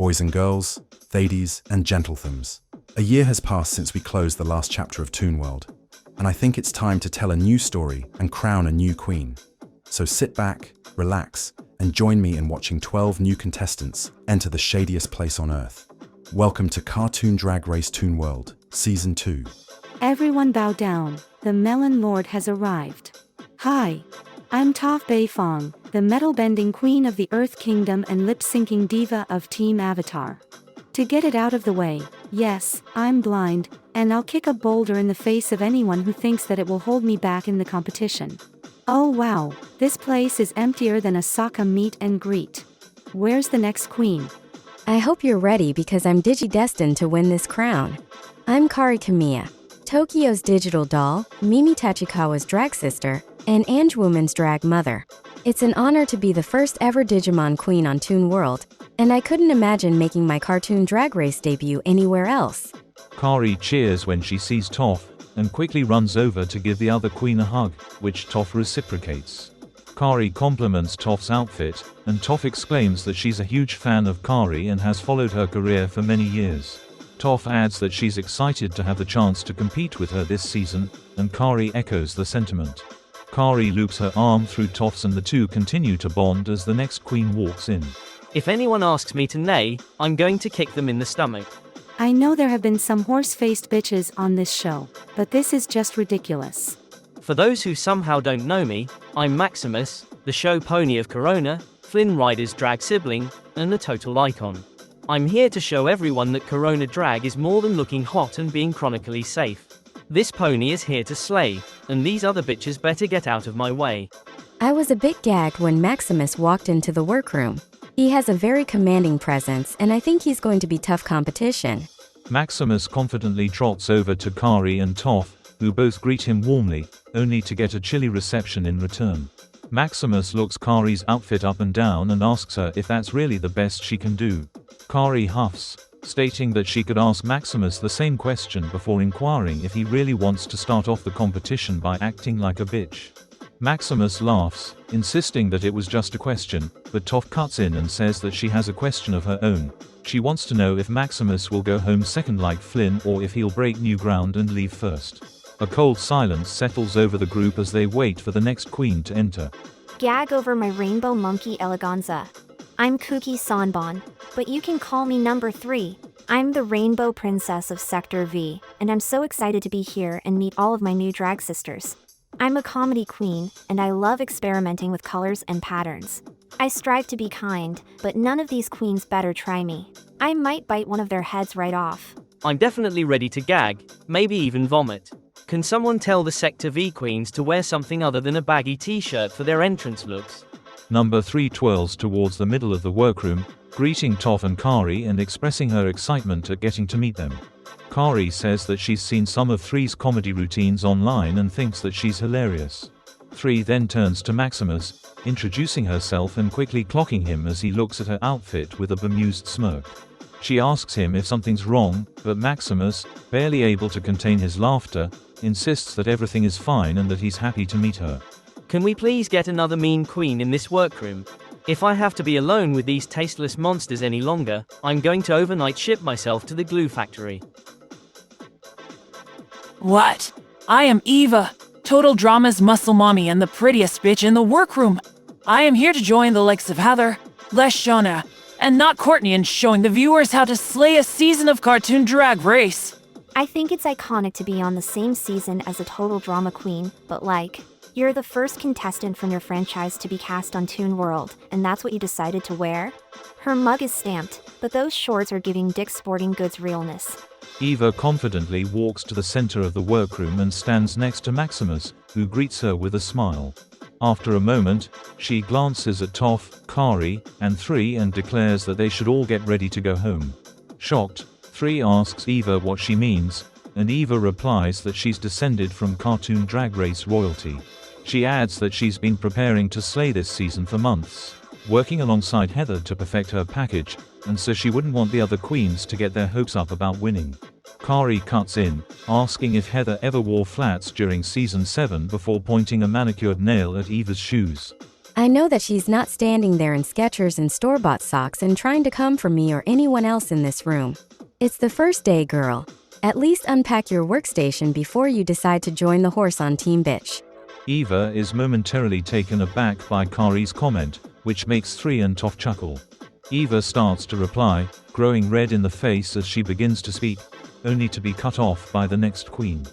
boys and girls, ladies and gentlethems. A year has passed since we closed the last chapter of Toon World, and I think it's time to tell a new story and crown a new queen. So sit back, relax, and join me in watching 12 new contestants enter the shadiest place on earth. Welcome to Cartoon Drag Race Toon World, Season 2. Everyone bow down, the Melon Lord has arrived. Hi, I'm Toph Beifong, the metal-bending queen of the Earth Kingdom and lip-syncing diva of Team Avatar. To get it out of the way, yes, I'm blind, and I'll kick a boulder in the face of anyone who thinks that it will hold me back in the competition. Oh wow, this place is emptier than a Sokka meet and greet. Where's the next queen? I hope you're ready because I'm digi-destined to win this crown. I'm Kari Kamiya, Tokyo's digital doll, Mimi Tachikawa's drag sister, and Angewoman's drag mother. It's an honor to be the first ever Digimon queen on Toon World, and I couldn't imagine making my cartoon drag race debut anywhere else. Kari cheers when she sees Toph, and quickly runs over to give the other queen a hug, which Toph reciprocates. Kari compliments Toph's outfit, and Toph exclaims that she's a huge fan of Kari and has followed her career for many years. Toph adds that she's excited to have the chance to compete with her this season, and Kari echoes the sentiment. Kari loops her arm through Toph's and the two continue to bond as the next queen walks in. If anyone asks me to neigh, I'm going to kick them in the stomach. I know there have been some horse-faced bitches on this show, but this is just ridiculous. For those who somehow don't know me, I'm Maximus, the show pony of Corona, Flynn Rider's drag sibling, and a total icon. I'm here to show everyone that Corona drag is more than looking hot and being chronically safe. This pony is here to slay, and these other bitches better get out of my way. I was a bit gagged when Maximus walked into the workroom. He has a very commanding presence, and I think he's going to be tough competition. Maximus confidently trots over to Kari and Toph, who both greet him warmly, only to get a chilly reception in return. Maximus looks Kari's outfit up and down and asks her if that's really the best she can do. Kari huffs, stating that she could ask Maximus the same question before inquiring if he really wants to start off the competition by acting like a bitch. Maximus laughs, insisting that it was just a question, but Toph cuts in and says that she has a question of her own. She wants to know if Maximus will go home second like Flynn or if he'll break new ground and leave first. A cold silence settles over the group as they wait for the next queen to enter. Gag over my rainbow monkey eleganza. I'm Kuki Sanbon, but you can call me number 3. I'm the rainbow princess of Sector V, and I'm so excited to be here and meet all of my new drag sisters. I'm a comedy queen, and I love experimenting with colors and patterns. I strive to be kind, but none of these queens better try me. I might bite one of their heads right off. I'm definitely ready to gag, maybe even vomit. Can someone tell the Sector V queens to wear something other than a baggy t-shirt for their entrance looks? Number 3 twirls towards the middle of the workroom, greeting Toph and Kari and expressing her excitement at getting to meet them. Kari says that she's seen some of 3's comedy routines online and thinks that she's hilarious. 3 then turns to Maximus, introducing herself and quickly clocking him as he looks at her outfit with a bemused smirk. She asks him if something's wrong, but Maximus, barely able to contain his laughter, insists that everything is fine and that he's happy to meet her. Can we please get another mean queen in this workroom? If I have to be alone with these tasteless monsters any longer, I'm going to overnight ship myself to the glue factory. What? I am Eva, Total Drama's muscle mommy and the prettiest bitch in the workroom. I am here to join the likes of Heather, Leshana, and not Courtney in showing the viewers how to slay a season of cartoon drag race. I think it's iconic to be on the same season as a total drama queen, but you're the first contestant from your franchise to be cast on Toon World, and that's what you decided to wear? Her mug is stamped, but those shorts are giving Dick's Sporting Goods realness. Eva confidently walks to the center of the workroom and stands next to Maximus, who greets her with a smile. After a moment, she glances at Toph, Kari, and 3 and declares that they should all get ready to go home. Shocked, 3 asks Eva what she means, and Eva replies that she's descended from cartoon drag race royalty. She adds that she's been preparing to slay this season for months, working alongside Heather to perfect her package, and so she wouldn't want the other queens to get their hopes up about winning. Kari cuts in, asking if Heather ever wore flats during season 7 before pointing a manicured nail at Eva's shoes. I know that she's not standing there in Skechers and store-bought socks and trying to come for me or anyone else in this room. It's the first day, girl. At least unpack your workstation before you decide to join the horse on Team Bitch. Eva is momentarily taken aback by Kari's comment, which makes 3 and Toph chuckle. Eva starts to reply, growing red in the face as she begins to speak, only to be cut off by the next queen.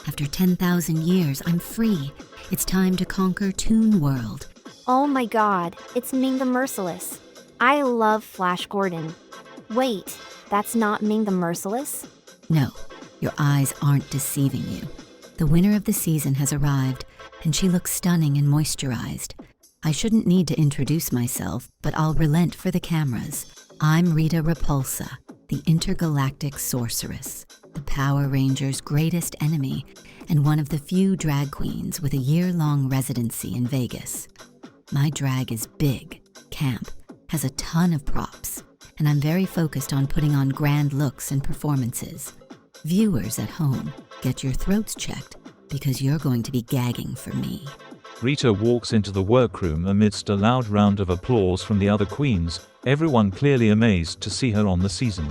After 10,000 years, I'm free. It's time to conquer Toon World. Oh my god, it's Ming the Merciless. I love Flash Gordon. Wait, that's not Ming the Merciless? No, your eyes aren't deceiving you. The winner of the season has arrived, and she looks stunning and moisturized. I shouldn't need to introduce myself, but I'll relent for the cameras. I'm Rita Repulsa, the intergalactic sorceress, the Power Rangers' greatest enemy, and one of the few drag queens with a year-long residency in Vegas. My drag is big, camp, has a ton of props, and I'm very focused on putting on grand looks and performances. Viewers at home, get your throats checked, because you're going to be gagging for me. Rita walks into the workroom amidst a loud round of applause from the other queens, everyone clearly amazed to see her on the season.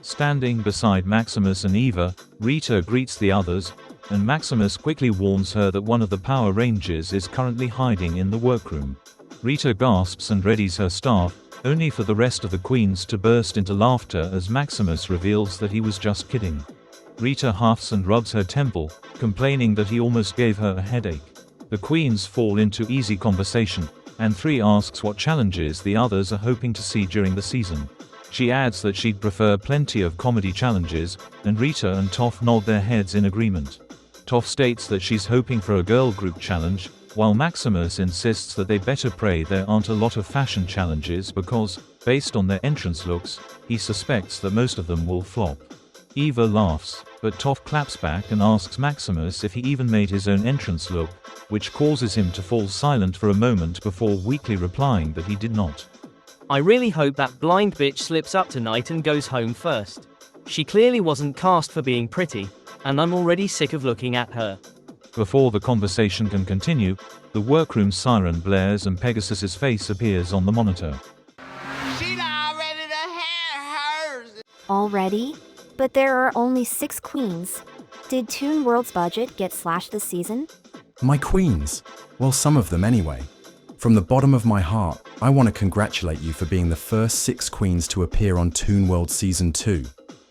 Standing beside Maximus and Eva, Rita greets the others, and Maximus quickly warns her that one of the Power Rangers is currently hiding in the workroom. Rita gasps and readies her staff, only for the rest of the queens to burst into laughter as Maximus reveals that he was just kidding. Rita huffs and rubs her temple, complaining that he almost gave her a headache. The queens fall into easy conversation, and 3 asks what challenges the others are hoping to see during the season. She adds that she'd prefer plenty of comedy challenges, and Rita and Toph nod their heads in agreement. Toph states that she's hoping for a girl group challenge, while Maximus insists that they better pray there aren't a lot of fashion challenges because, based on their entrance looks, he suspects that most of them will flop. Eva laughs, but Toph claps back and asks Maximus if he even made his own entrance look, which causes him to fall silent for a moment before weakly replying that he did not. I really hope that blind bitch slips up tonight and goes home first. She clearly wasn't cast for being pretty, and I'm already sick of looking at her. Before the conversation can continue, the workroom siren blares and Pegasus's face appears on the monitor. Already? But there are only 6 queens. Did Toon World's budget get slashed this season? My queens. Well, some of them anyway. From the bottom of my heart, I want to congratulate you for being the first 6 queens to appear on Toon World Season 2.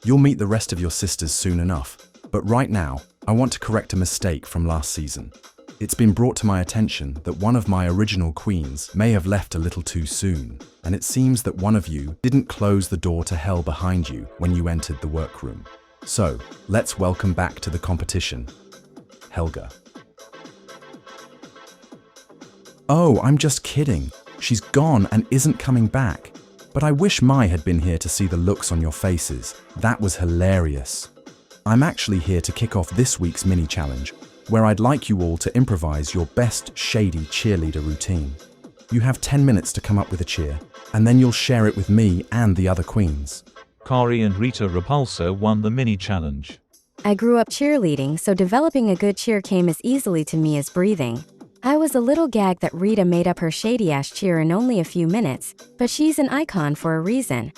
You'll meet the rest of your sisters soon enough. But right now, I want to correct a mistake from last season. It's been brought to my attention that one of my original queens may have left a little too soon, and it seems that one of you didn't close the door to hell behind you when you entered the workroom. So, let's welcome back to the competition, Helga. Oh, I'm just kidding. She's gone and isn't coming back. But I wish Mai had been here to see the looks on your faces. That was hilarious. I'm actually here to kick off this week's mini challenge, where I'd like you all to improvise your best shady cheerleader routine. You have 10 minutes to come up with a cheer, and then you'll share it with me and the other queens. Kari and Rita Repulsa won the mini challenge. I grew up cheerleading, so developing a good cheer came as easily to me as breathing. I was a little gagged that Rita made up her shady-ass cheer in only a few minutes, but she's an icon for a reason.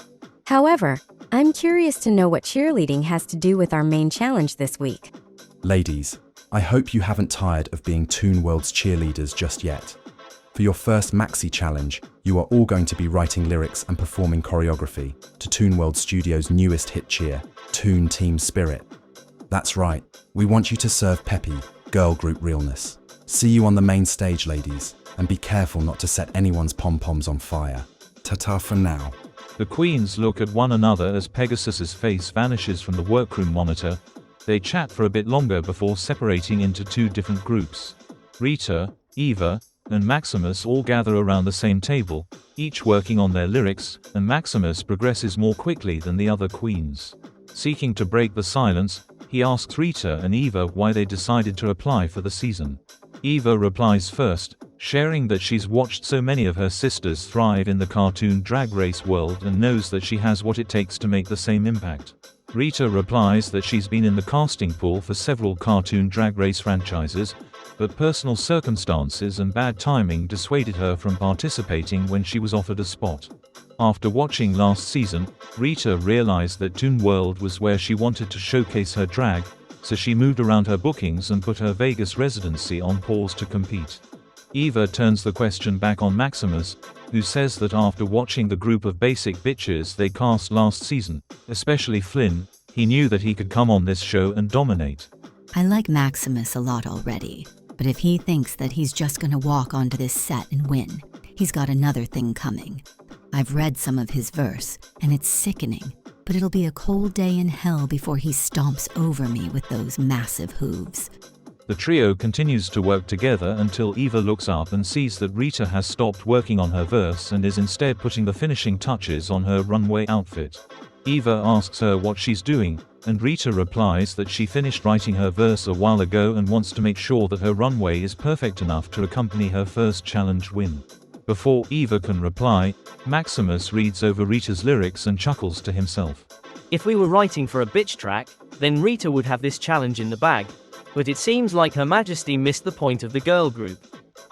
However, I'm curious to know what cheerleading has to do with our main challenge this week. Ladies, I hope you haven't tired of being Toon World's cheerleaders just yet. For your first maxi challenge, you are all going to be writing lyrics and performing choreography to Toon World Studio's newest hit cheer, Toon Team Spirit. That's right, we want you to serve peppy, girl group realness. See you on the main stage, ladies, and be careful not to set anyone's pom-poms on fire. Ta-ta for now. The queens look at one another as Pegasus's face vanishes from the workroom monitor. They chat for a bit longer before separating into 2 different groups. Rita, Eva, and Maximus all gather around the same table, each working on their lyrics, and Maximus progresses more quickly than the other queens. Seeking to break the silence, he asks Rita and Eva why they decided to apply for the season. Eva replies first, sharing that she's watched so many of her sisters thrive in the cartoon drag race world and knows that she has what it takes to make the same impact. Rita replies that she's been in the casting pool for several cartoon drag race franchises, but personal circumstances and bad timing dissuaded her from participating when she was offered a spot. After watching last season, Rita realized that Toon World was where she wanted to showcase her drag, so she moved around her bookings and put her Vegas residency on pause to compete. Eva turns the question back on Maximus, who says that after watching the group of basic bitches they cast last season, especially Flynn, he knew that he could come on this show and dominate. I like Maximus a lot already, but if he thinks that he's just gonna walk onto this set and win, he's got another thing coming. I've read some of his verse, and it's sickening, but it'll be a cold day in hell before he stomps over me with those massive hooves. The trio continues to work together until Eva looks up and sees that Rita has stopped working on her verse and is instead putting the finishing touches on her runway outfit. Eva asks her what she's doing, and Rita replies that she finished writing her verse a while ago and wants to make sure that her runway is perfect enough to accompany her first challenge win. Before Eva can reply, Maximus reads over Rita's lyrics and chuckles to himself. If we were writing for a bitch track, then Rita would have this challenge in the bag. But it seems like Her Majesty missed the point of the girl group.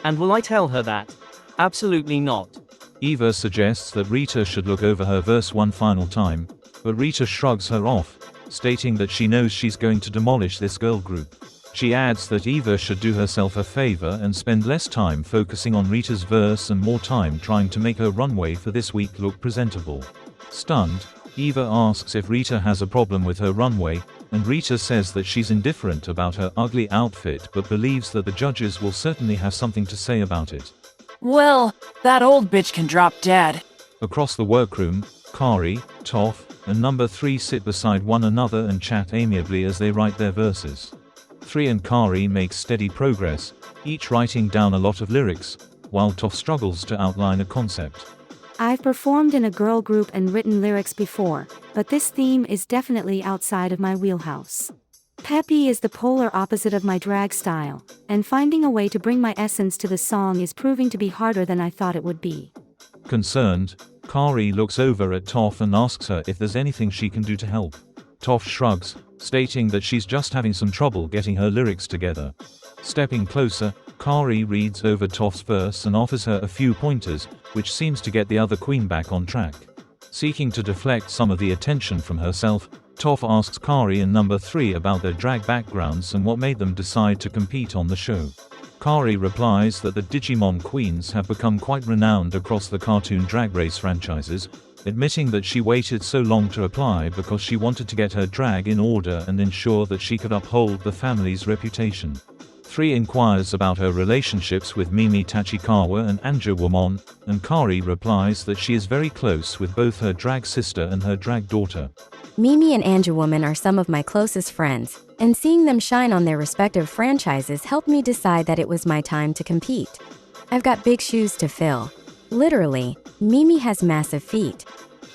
And will I tell her that? Absolutely not. Eva suggests that Rita should look over her verse one final time, but Rita shrugs her off, stating that she knows she's going to demolish this girl group. She adds that Eva should do herself a favor and spend less time focusing on Rita's verse and more time trying to make her runway for this week look presentable. Stunned, Eva asks if Rita has a problem with her runway, and Rita says that she's indifferent about her ugly outfit but believes that the judges will certainly have something to say about it. Well, that old bitch can drop dead. Across the workroom, Kari, Toph, and number 3 sit beside one another and chat amiably as they write their verses. 3 and Kari make steady progress, each writing down a lot of lyrics, while Toph struggles to outline a concept. I've performed in a girl group and written lyrics before, but this theme is definitely outside of my wheelhouse. Peppy is the polar opposite of my drag style, and finding a way to bring my essence to the song is proving to be harder than I thought it would be. Concerned, Kari looks over at Toph and asks her if there's anything she can do to help. Toph shrugs, stating that she's just having some trouble getting her lyrics together. Stepping closer, Kari reads over Toph's verse and offers her a few pointers, which seems to get the other queen back on track. Seeking to deflect some of the attention from herself, Toph asks Kari and number 3 about their drag backgrounds and what made them decide to compete on the show. Kari replies that the Digimon queens have become quite renowned across the cartoon drag race franchises, admitting that she waited so long to apply because she wanted to get her drag in order and ensure that she could uphold the family's reputation. 3 inquires about her relationships with Mimi Tachikawa and Anjouwoman, and Kari replies that she is very close with both her drag sister and her drag daughter. Mimi and Anjouwoman are some of my closest friends, and seeing them shine on their respective franchises helped me decide that it was my time to compete. I've got big shoes to fill. Literally, Mimi has massive feet.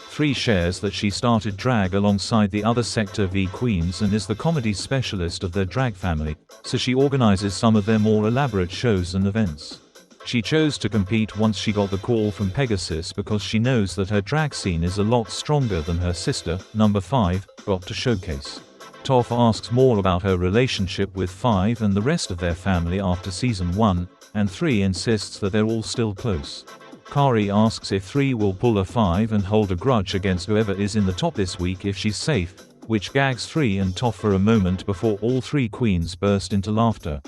3 shares that she started drag alongside the other Sector V queens and is the comedy specialist of their drag family, so she organizes some of their more elaborate shows and events. She chose to compete once she got the call from Pegasus because she knows that her drag scene is a lot stronger than her sister, number 5, got to showcase. Toph asks more about her relationship with 5 and the rest of their family after season 1, and 3 insists that they're all still close. Kari asks if 3 will pull a 5 and hold a grudge against whoever is in the top this week if she's safe, which gags 3 and Toph for a moment before all 3 queens burst into laughter.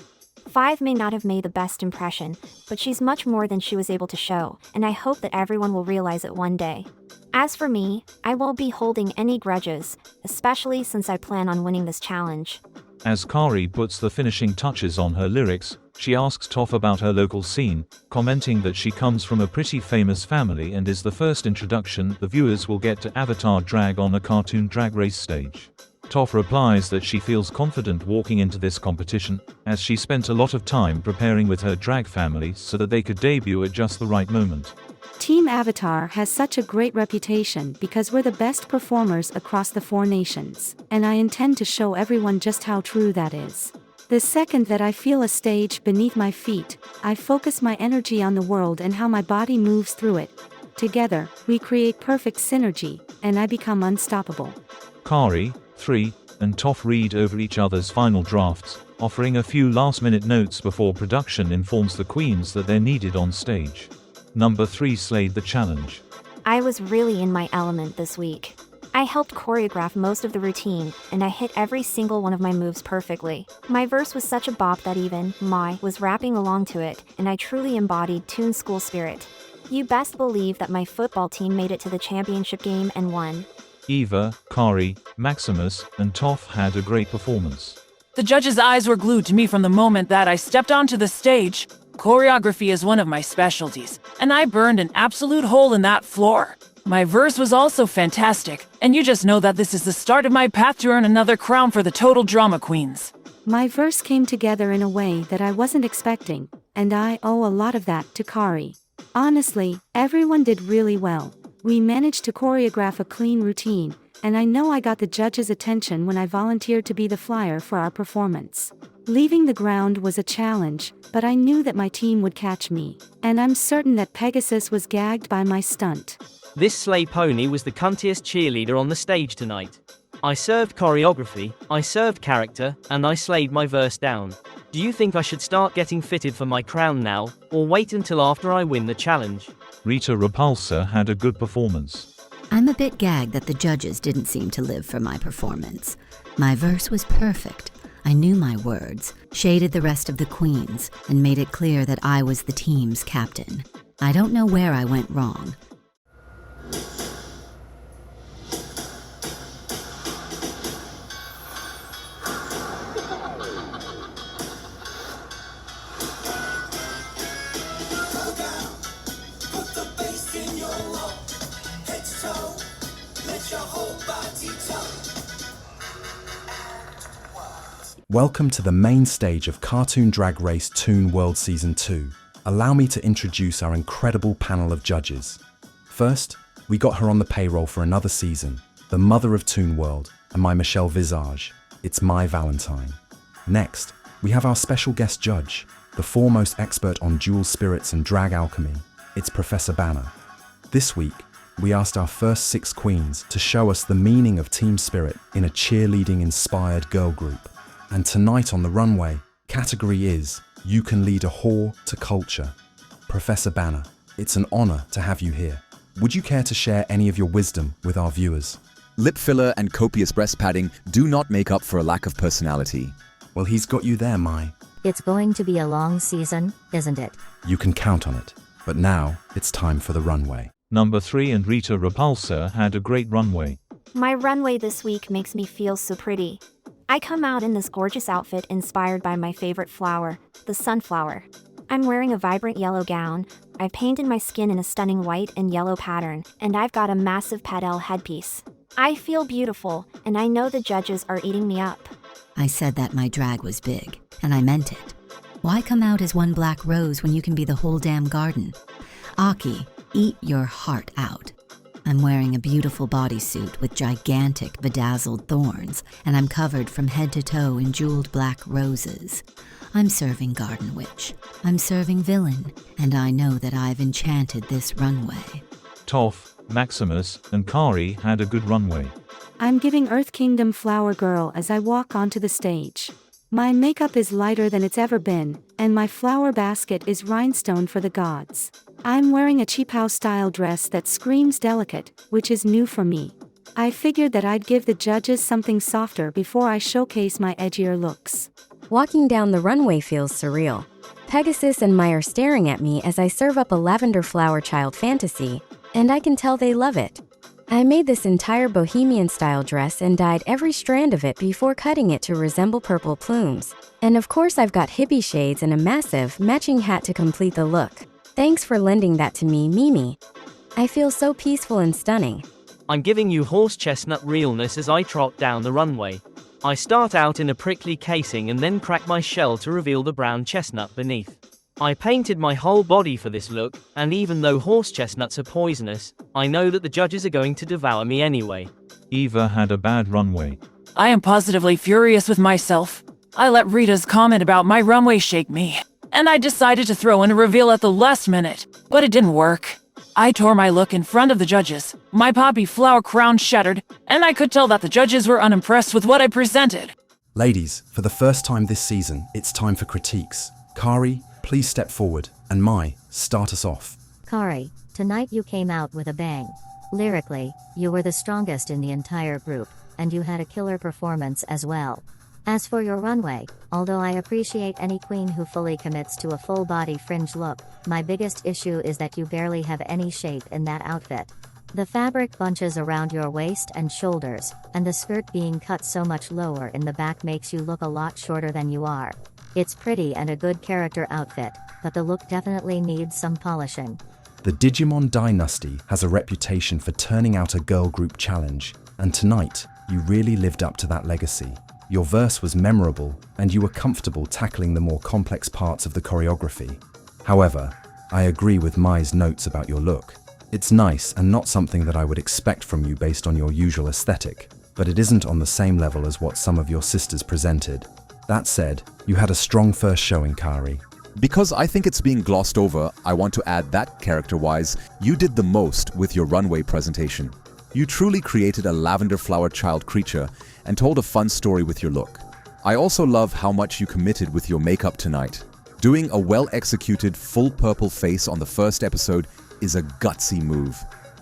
5 may not have made the best impression, but she's much more than she was able to show, and I hope that everyone will realize it one day. As for me, I won't be holding any grudges, especially since I plan on winning this challenge. As Kari puts the finishing touches on her lyrics, she asks Toph about her local scene, commenting that she comes from a pretty famous family and is the first introduction the viewers will get to Avatar drag on a cartoon drag race stage. Toph replies that she feels confident walking into this competition, as she spent a lot of time preparing with her drag family so that they could debut at just the right moment. Team Avatar has such a great reputation because we're the best performers across the 4 nations, and I intend to show everyone just how true that is. The second that I feel a stage beneath my feet, I focus my energy on the world and how my body moves through it. Together, we create perfect synergy, and I become unstoppable. Kari, 3, and Toph read over each other's final drafts, offering a few last-minute notes before production informs the queens that they're needed on stage. Number 3 slayed the challenge. I was really in my element this week. I helped choreograph most of the routine, and I hit every single one of my moves perfectly. My verse was such a bop that even Mai was rapping along to it, and I truly embodied Toon school spirit. You best believe that my football team made it to the championship game and won. Eva, Kari, Maximus, and Toph had a great performance. The judges' eyes were glued to me from the moment that I stepped onto the stage. Choreography is one of my specialties, and I burned an absolute hole in that floor. My verse was also fantastic, and you just know that this is the start of my path to earn another crown for the Total Drama Queens. My verse came together in a way that I wasn't expecting, and I owe a lot of that to Kari. Honestly, everyone did really well. We managed to choreograph a clean routine, and I know I got the judges' attention when I volunteered to be the flyer for our performance. Leaving the ground was a challenge, but I knew that my team would catch me, and I'm certain that Pegasus was gagged by my stunt. This sleigh pony was the cuntiest cheerleader on the stage tonight. I served choreography, I served character, and I slayed my verse down. Do you think I should start getting fitted for my crown now, or wait until after I win the challenge? Rita Repulsa had a good performance. I'm a bit gagged that the judges didn't seem to live for my performance. My verse was perfect. I knew my words, shaded the rest of the queens, and made it clear that I was the team's captain. I don't know where I went wrong. Welcome to the main stage of Cartoon Drag Race Toon World Season 2. Allow me to introduce our incredible panel of judges. First, we got her on the payroll for another season, the mother of Toon World, and my Michelle Visage. It's my Valentine. Next, we have our special guest judge, the foremost expert on dual spirits and drag alchemy. It's Professor Banner. This week, we asked our first 6 queens to show us the meaning of team spirit in a cheerleading-inspired girl group. And tonight on the runway, category is You Can Lead a Whore to Culture. Professor Banner, it's an honor to have you here. Would you care to share any of your wisdom with our viewers? Lip filler and copious breast padding do not make up for a lack of personality. Well, he's got you there, Mai. It's going to be a long season, isn't it? You can count on it. But now, it's time for the runway. Number 3 and Rita Repulsa had a great runway. My runway this week makes me feel so pretty. I come out in this gorgeous outfit inspired by my favorite flower, the sunflower. I'm wearing a vibrant yellow gown, I've painted my skin in a stunning white and yellow pattern, and I've got a massive padel headpiece. I feel beautiful, and I know the judges are eating me up. I said that my drag was big, and I meant it. Why come out as one black rose when you can be the whole damn garden? Aki, eat your heart out. I'm wearing a beautiful bodysuit with gigantic bedazzled thorns, and I'm covered from head to toe in jeweled black roses. I'm serving Garden Witch. I'm serving Villain, and I know that I've enchanted this runway. Toph, Maximus, and Kari had a good runway. I'm giving Earth Kingdom Flower Girl as I walk onto the stage. My makeup is lighter than it's ever been, and my flower basket is rhinestone for the gods. I'm wearing a cheap house-style dress that screams delicate, which is new for me. I figured that I'd give the judges something softer before I showcase my edgier looks. Walking down the runway feels surreal. Pegasus and Mai are staring at me as I serve up a lavender flower child fantasy, and I can tell they love it. I made this entire bohemian-style dress and dyed every strand of it before cutting it to resemble purple plumes. And of course I've got hippie shades and a massive, matching hat to complete the look. Thanks for lending that to me, Mimi. I feel so peaceful and stunning. I'm giving you horse chestnut realness as I trot down the runway. I start out in a prickly casing and then crack my shell to reveal the brown chestnut beneath. I painted my whole body for this look, and even though horse chestnuts are poisonous, I know that the judges are going to devour me anyway. Eva had a bad runway. I am positively furious with myself. I let Rita's comment about my runway shake me, and I decided to throw in a reveal at the last minute, but it didn't work. I tore my look in front of the judges, my poppy flower crown shattered, and I could tell that the judges were unimpressed with what I presented. Ladies, for the first time this season, it's time for critiques. Kari, please step forward, and Mai, start us off. Kari, tonight you came out with a bang. Lyrically, you were the strongest in the entire group, and you had a killer performance as well. As for your runway, although I appreciate any queen who fully commits to a full-body fringe look, my biggest issue is that you barely have any shape in that outfit. The fabric bunches around your waist and shoulders, and the skirt being cut so much lower in the back makes you look a lot shorter than you are. It's pretty and a good character outfit, but the look definitely needs some polishing. The Digimon Dynasty has a reputation for turning out a girl group challenge, and tonight, you really lived up to that legacy. Your verse was memorable, and you were comfortable tackling the more complex parts of the choreography. However, I agree with Mai's notes about your look. It's nice and not something that I would expect from you based on your usual aesthetic, but it isn't on the same level as what some of your sisters presented. That said, you had a strong first showing, Kari. Because I think it's being glossed over, I want to add that character-wise, you did the most with your runway presentation. You truly created a lavender flower child creature and told a fun story with your look. I also love how much you committed with your makeup tonight. Doing a well-executed full purple face on the first episode is a gutsy move.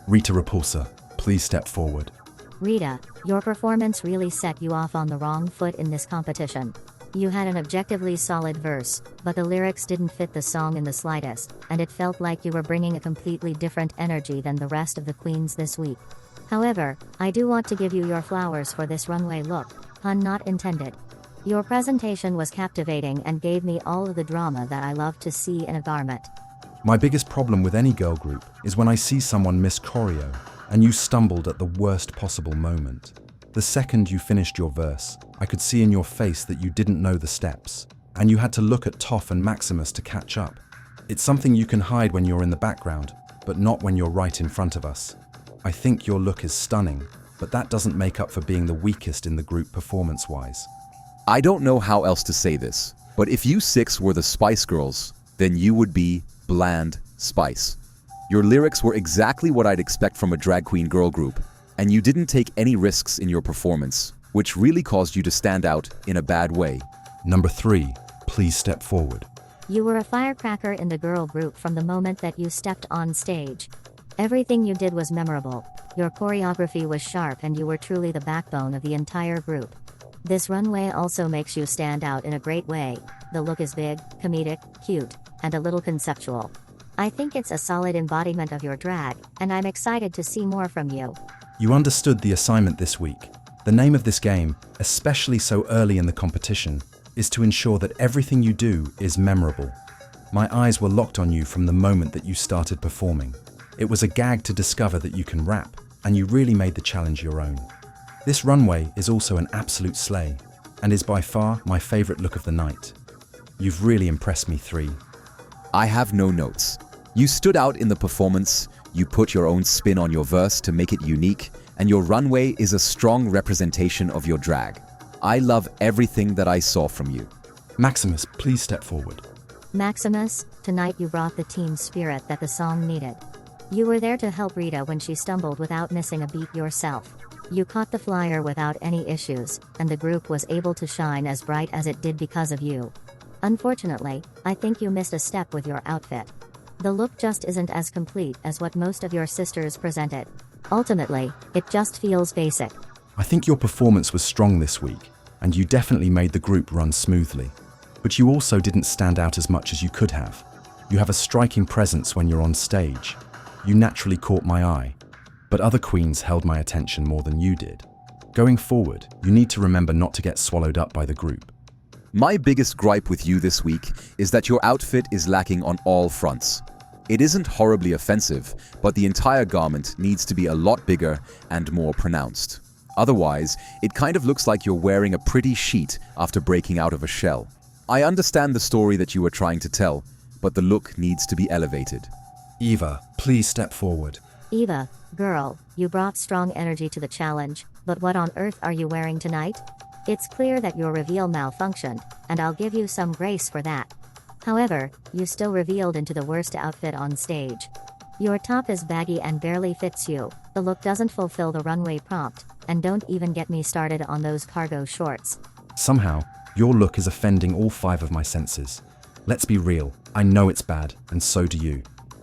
Rita Repulsa, please step forward. Rita, your performance really set you off on the wrong foot in this competition. You had an objectively solid verse, but the lyrics didn't fit the song in the slightest, and it felt like you were bringing a completely different energy than the rest of the queens this week. However, I do want to give you your flowers for this runway look, pun not intended. Your presentation was captivating and gave me all of the drama that I love to see in a garment. My biggest problem with any girl group is when I see someone miss choreo, and you stumbled at the worst possible moment. The second you finished your verse, I could see in your face that you didn't know the steps, and you had to look at Toph and Maximus to catch up. It's something you can hide when you're in the background, but not when you're right in front of us. I think your look is stunning, but that doesn't make up for being the weakest in the group performance-wise. I don't know how else to say this, but if you six were the Spice Girls, then you would be bland spice. Your lyrics were exactly what I'd expect from a drag queen girl group, and you didn't take any risks in your performance, which really caused you to stand out in a bad way. Number 3, please step forward. You were a firecracker in the girl group from the moment that you stepped on stage. Everything you did was memorable. Your choreography was sharp and you were truly the backbone of the entire group. This runway also makes you stand out in a great way. The look is big, comedic, cute, and a little conceptual. I think it's a solid embodiment of your drag, and I'm excited to see more from you. You understood the assignment this week. The name of this game, especially so early in the competition, is to ensure that everything you do is memorable. My eyes were locked on you from the moment that you started performing. It was a gag to discover that you can rap, and you really made the challenge your own. This runway is also an absolute slay, and is by far my favorite look of the night. You've really impressed me, 3. I have no notes. You stood out in the performance, you put your own spin on your verse to make it unique, and your runway is a strong representation of your drag. I love everything that I saw from you. Maximus, please step forward. Maximus, tonight you brought the team spirit that the song needed. You were there to help Rita when she stumbled without missing a beat yourself. You caught the flyer without any issues, and the group was able to shine as bright as it did because of you. Unfortunately, I think you missed a step with your outfit. The look just isn't as complete as what most of your sisters presented. Ultimately, it just feels basic. I think your performance was strong this week, and you definitely made the group run smoothly. But you also didn't stand out as much as you could have. You have a striking presence when you're on stage. You naturally caught my eye, but other queens held my attention more than you did. Going forward, you need to remember not to get swallowed up by the group. My biggest gripe with you this week is that your outfit is lacking on all fronts. It isn't horribly offensive, but the entire garment needs to be a lot bigger and more pronounced. Otherwise, it kind of looks like you're wearing a pretty sheet after breaking out of a shell. I understand the story that you were trying to tell, but the look needs to be elevated. Eva, please step forward. Eva, girl, you brought strong energy to the challenge, but what on earth are you wearing tonight? It's clear that your reveal malfunctioned, and I'll give you some grace for that. However, you still revealed into the worst outfit on stage. Your top is baggy and barely fits you, the look doesn't fulfill the runway prompt, and don't even get me started on those cargo shorts. Somehow, your look is offending all 5 of my senses. Let's be real, I know it's bad, and so do you.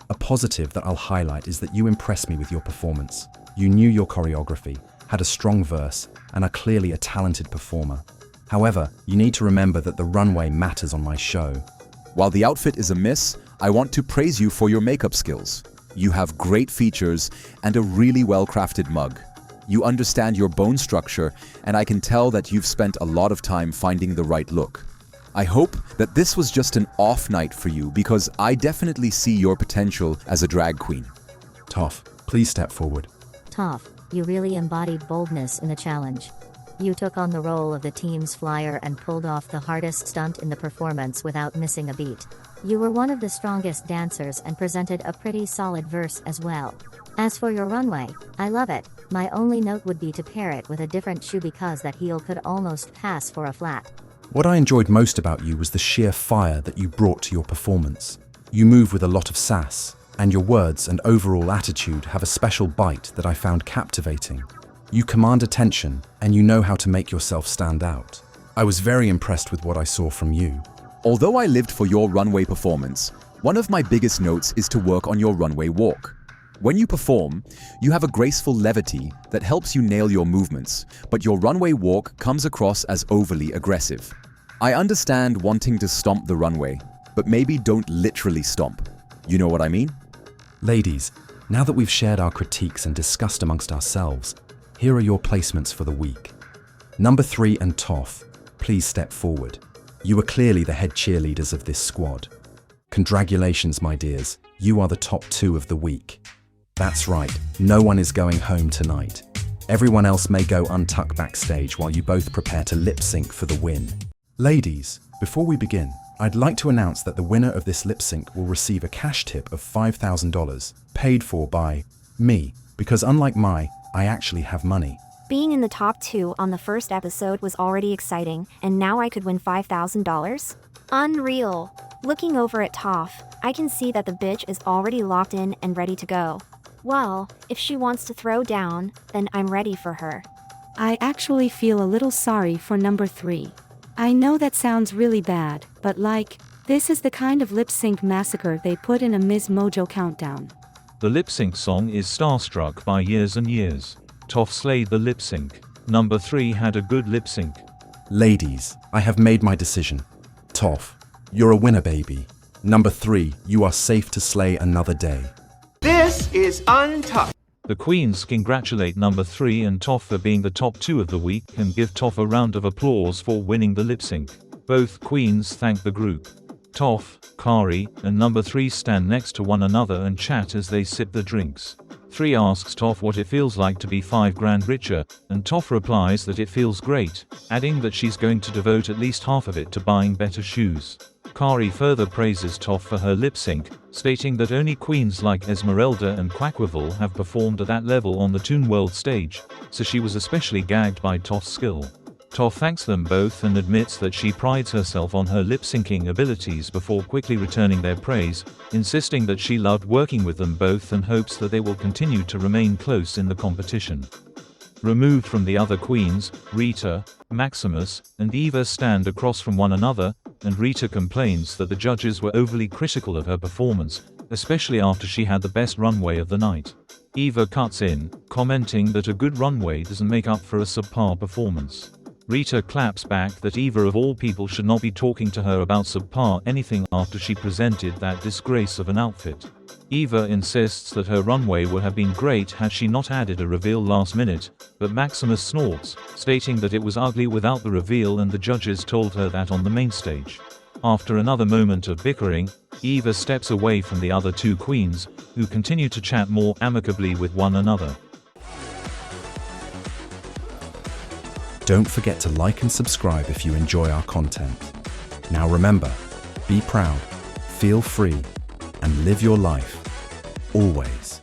A positive that I'll highlight is that you impressed me with your performance. You knew your choreography, had a strong verse, and are clearly a talented performer. However, you need to remember that the runway matters on my show. While the outfit is a miss, I want to praise you for your makeup skills. You have great features and a really well-crafted mug. You understand your bone structure, and I can tell that you've spent a lot of time finding the right look. I hope that this was just an off night for you because I definitely see your potential as a drag queen. Toph, please step forward. Toph, you really embodied boldness in the challenge. You took on the role of the team's flyer and pulled off the hardest stunt in the performance without missing a beat. You were one of the strongest dancers and presented a pretty solid verse as well. As for your runway, I love it. My only note would be to pair it with a different shoe because that heel could almost pass for a flat. What I enjoyed most about you was the sheer fire that you brought to your performance. You move with a lot of sass, and your words and overall attitude have a special bite that I found captivating. You command attention, and you know how to make yourself stand out. I was very impressed with what I saw from you. Although I lived for your runway performance, one of my biggest notes is to work on your runway walk. When you perform, you have a graceful levity that helps you nail your movements, but your runway walk comes across as overly aggressive. I understand wanting to stomp the runway, but maybe don't literally stomp. You know what I mean? Ladies, now that we've shared our critiques and discussed amongst ourselves, here are your placements for the week. Number 3 and Toph, please step forward. You are clearly the head cheerleaders of this squad. Congratulations, my dears, you are the top 2 of the week. That's right, no one is going home tonight. Everyone else may go untucked backstage while you both prepare to lip sync for the win. Ladies, before we begin, I'd like to announce that the winner of this lip sync will receive a cash tip of $5,000, paid for by me, because unlike I actually have money. Being in the top 2 on the first episode was already exciting, and now I could win $5,000? Unreal. Looking over at Toph, I can see that the bitch is already locked in and ready to go. Well, if she wants to throw down, then I'm ready for her. I actually feel a little sorry for number 3. I know that sounds really bad, but this is the kind of lip sync massacre they put in a Ms. Mojo countdown. The lip sync song is Starstruck by Years and Years. Toph slayed the lip sync. Number 3 had a good lip sync. Ladies, I have made my decision. Toph, you're a winner, baby. Number 3, you are safe to slay another day. This is untucked. The queens congratulate number 3 and Toph for being the top 2 of the week and give Toph a round of applause for winning the lip sync. Both queens thank the group. Toph, Kari, and number 3 stand next to one another and chat as they sip the drinks. 3 asks Toph what it feels like to be $5,000 richer, and Toph replies that it feels great, adding that she's going to devote at least half of it to buying better shoes. Kari further praises Toph for her lip sync, stating that only queens like Esmeralda and Quackwivel have performed at that level on the Toon World stage, so she was especially gagged by Toph's skill. Toph thanks them both and admits that she prides herself on her lip-syncing abilities before quickly returning their praise, insisting that she loved working with them both and hopes that they will continue to remain close in the competition. Removed from the other queens, Rita, Maximus, and Eva stand across from one another, and Rita complains that the judges were overly critical of her performance, especially after she had the best runway of the night. Eva cuts in, commenting that a good runway doesn't make up for a subpar performance. Rita claps back that Eva of all people should not be talking to her about subpar anything after she presented that disgrace of an outfit. Eva insists that her runway would have been great had she not added a reveal last minute, but Maximus snorts, stating that it was ugly without the reveal and the judges told her that on the main stage. After another moment of bickering, Eva steps away from the other 2 queens, who continue to chat more amicably with one another. Don't forget to like and subscribe if you enjoy our content. Now remember, be proud, feel free, and live your life, always.